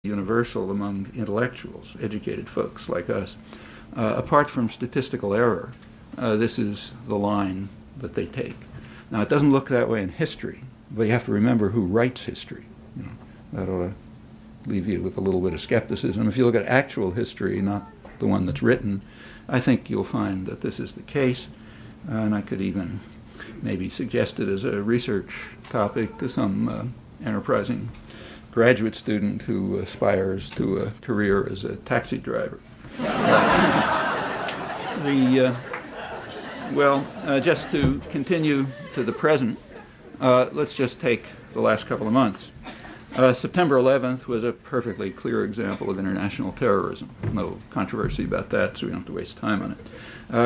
universal among intellectuals, educated folks like us. Apart from statistical error, this is the line that they take. Now, it doesn't look that way in history, but you have to remember who writes history. You know, that ought to leave you with a little bit of skepticism. If you look at actual history, not the one that's written, I think you'll find that this is the case, and I could even maybe suggest it as a research topic to some enterprising graduate student who aspires to a career as a taxi driver. Just to continue to the present, let's just take the last couple of months. September 11th was a perfectly clear example of international terrorism. No controversy about that, so we don't have to waste time on it.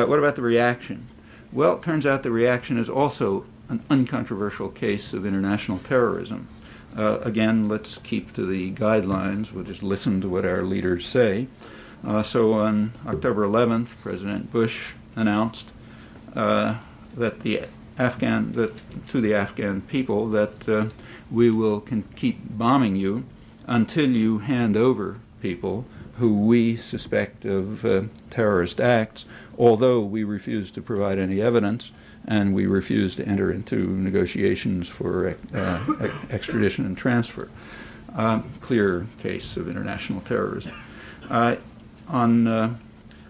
What about the reaction? Well, it turns out the reaction is also an uncontroversial case of international terrorism. Again, let's keep to the guidelines. We'll just listen to what our leaders say. So on October 11th, President Bush announced to the Afghan people that we will keep bombing you until you hand over people who we suspect of terrorist acts, although we refuse to provide any evidence and we refuse to enter into negotiations for extradition and transfer. Clear case of international terrorism. On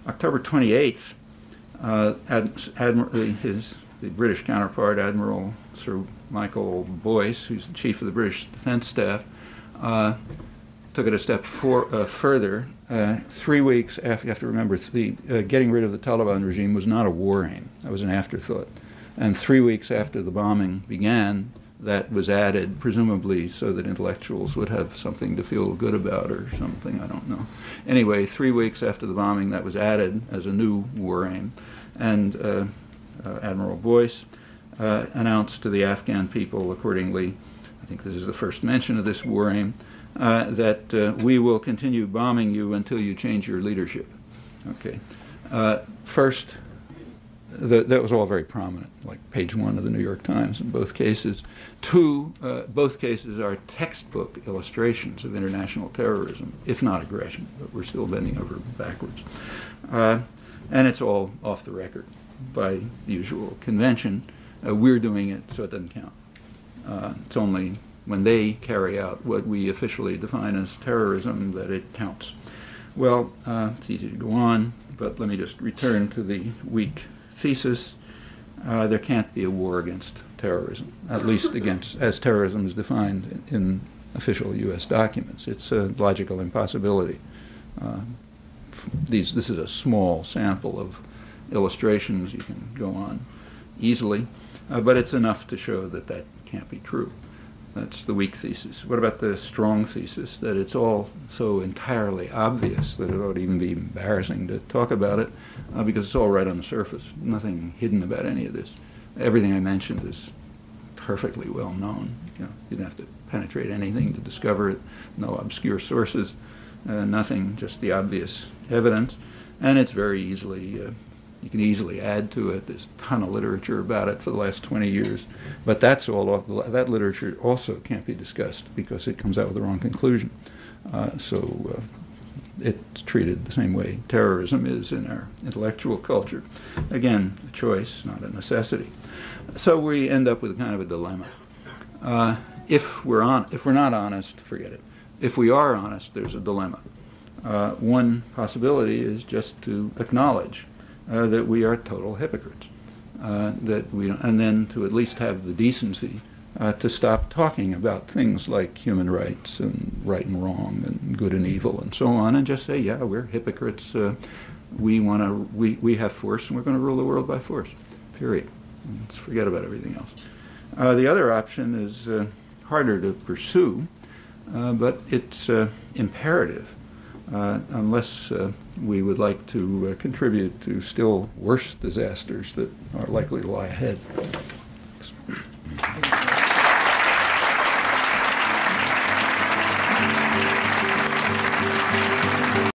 October 28th, the British counterpart, Admiral Sir Michael Boyce, who's the chief of the British Defence Staff, took it a step further. 3 weeks after, you have to remember, getting rid of the Taliban regime was not a war aim. That was an afterthought. And 3 weeks after the bombing began, that was added, presumably so that intellectuals would have something to feel good about or something, I don't know. Anyway, 3 weeks after the bombing, that was added as a new war aim. And Admiral Boyce announced to the Afghan people accordingly, I think this is the first mention of this war aim, that we will continue bombing you until you change your leadership. Okay. First, that was all very prominent, like page 1 of the New York Times in both cases. Two, both cases are textbook illustrations of international terrorism, if not aggression, but we're still bending over backwards. And it's all off the record by the usual convention. We're doing it, so it doesn't count. It's only when they carry out what we officially define as terrorism that it counts. Well, it's easy to go on, but let me just return to the weak thesis. There can't be a war against terrorism, at least against as terrorism is defined in official U.S. documents. It's a logical impossibility. This is a small sample of illustrations. You can go on easily, but it's enough to show that that can't be true. That's the weak thesis. What about the strong thesis, that it's all so entirely obvious that it ought to even be embarrassing to talk about it because it's all right on the surface. Nothing hidden about any of this. Everything I mentioned is perfectly well known. You didn't have to penetrate anything to discover it. No obscure sources, nothing, just the obvious evidence. And it's very easily you can easily add to it. There's a ton of literature about it for the last 20 years. But that's all off that literature also can't be discussed because it comes out with the wrong conclusion. So it's treated the same way terrorism is in our intellectual culture. Again, a choice, not a necessity. So we end up with kind of a dilemma. If we're not honest, forget it. If we are honest, there's a dilemma. One possibility is just to acknowledge that we are total hypocrites, that we don't, and then to at least have the decency to stop talking about things like human rights and right and wrong and good and evil and so on, and just say, yeah, we're hypocrites. We have force, and we're going to rule the world by force. Period. Let's forget about everything else. The other option is harder to pursue, but it's imperative. Unless we would like to contribute to still worse disasters that are likely to lie ahead.